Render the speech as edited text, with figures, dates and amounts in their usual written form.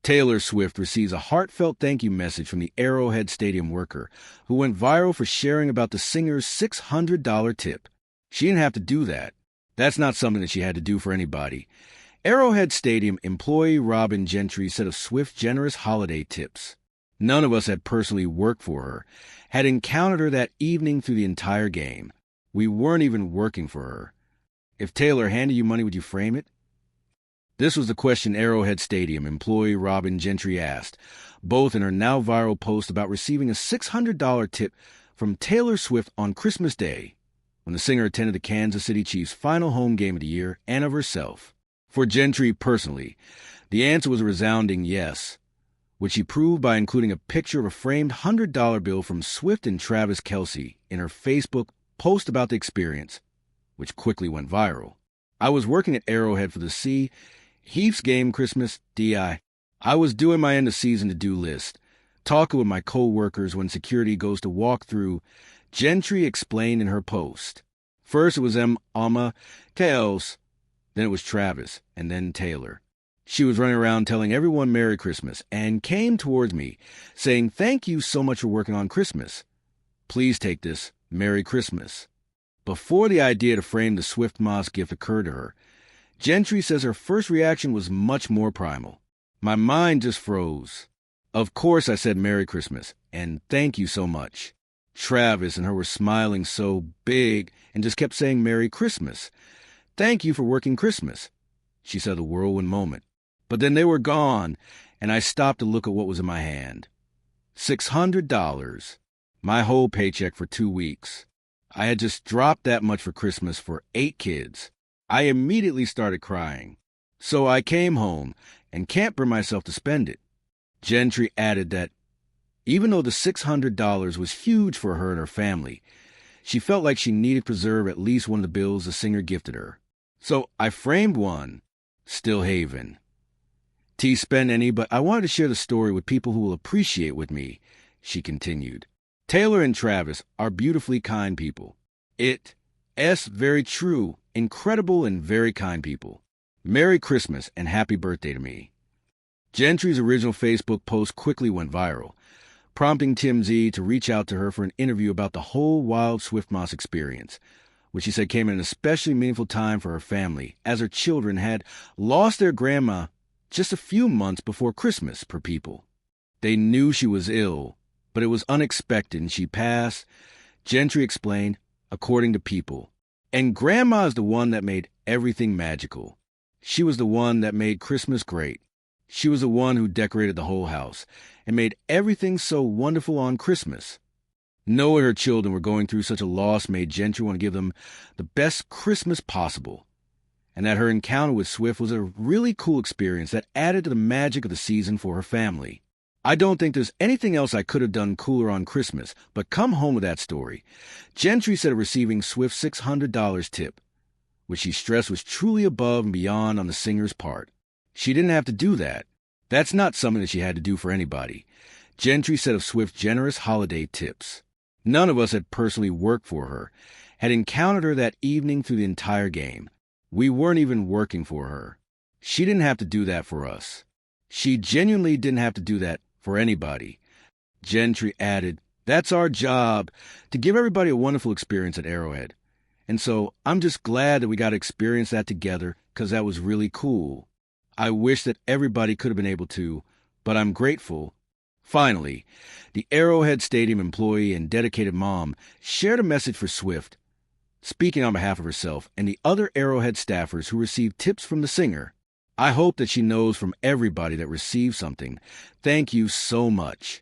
Taylor Swift receives a heartfelt thank you message from the Arrowhead Stadium worker who went viral for sharing about the singer's $600 tip. She didn't have to do that. That's not something that she had to do for anybody. Arrowhead Stadium employee Robyn Gentry said of Swift's generous holiday tips. None of us had personally worked for her, had encountered her that evening through the entire game. We weren't even working for her. If Taylor handed you money, would you frame it? This was the question Arrowhead Stadium employee Robyn Gentry asked, both in her now viral post about receiving a $600 tip from Taylor Swift on Christmas Day, when the singer attended the Kansas City Chiefs' final home game of the year, and of herself. For Gentry personally, the answer was a resounding yes, which she proved by including a picture of a framed $100 bill from Swift and Travis Kelce in her Facebook post about the experience, which quickly went viral. I was working at Arrowhead for the Chiefs game Christmas, DI. I was doing my end-of-season to-do list, talking with my co-workers when security goes to walk through, Gentry explained in her post. First it was Kels, then it was Travis, and then Taylor. She was running around telling everyone Merry Christmas and came towards me, saying, "Thank you so much for working on Christmas. Please take this, Merry Christmas." Before the idea to frame the Swift Moss gift occurred to her, Gentry says her first reaction was much more primal. My mind just froze. Of course I said Merry Christmas, and thank you so much. Travis and her were smiling so big and just kept saying Merry Christmas. Thank you for working Christmas, she said, a whirlwind moment. But then they were gone, and I stopped to look at what was in my hand. $600. My whole paycheck for 2 weeks. I had just dropped that much for Christmas for 8 kids. I immediately started crying. So I came home and can't bring myself to spend it. Gentry added that even though the $600 was huge for her and her family, she felt like she needed to preserve at least one of the bills the singer gifted her. So I framed one, Still Haven. Spend any, but I wanted to share the story with people who will appreciate with me, she continued. Taylor and Travis are beautifully kind people. Very true, incredible and very kind people. Merry Christmas and happy birthday to me. Gentry's original Facebook post quickly went viral, prompting TMZ to reach out to her for an interview about the whole wild Swift Moss experience, which she said came at an especially meaningful time for her family, as her children had lost their grandma just a few months before Christmas, per People. They knew she was ill, but it was unexpected and she passed, Gentry explained, according to People. And Grandma is the one that made everything magical. She was the one that made Christmas great. She was the one who decorated the whole house and made everything so wonderful on Christmas. Knowing her children were going through such a loss made Gentry want to give them the best Christmas possible, and that her encounter with Swift was a really cool experience that added to the magic of the season for her family. I don't think there's anything else I could have done cooler on Christmas, but come home with that story. Gentry said of receiving Swift's $600 tip, which she stressed was truly above and beyond on the singer's part. She didn't have to do that. That's not something that she had to do for anybody. Gentry said of Swift's generous holiday tips. None of us had personally worked for her, had encountered her that evening through the entire game. We weren't even working for her. She didn't have to do that for us. She genuinely didn't have to do that for anybody. Gentry added, "That's our job, to give everybody a wonderful experience at Arrowhead. And so I'm just glad that we got to experience that together because that was really cool. I wish that everybody could have been able to, but I'm grateful." Finally, the Arrowhead Stadium employee and dedicated mom shared a message for Swift, speaking on behalf of herself and the other Arrowhead staffers who received tips from the singer. "I hope that she knows from everybody that received something, thank you so much.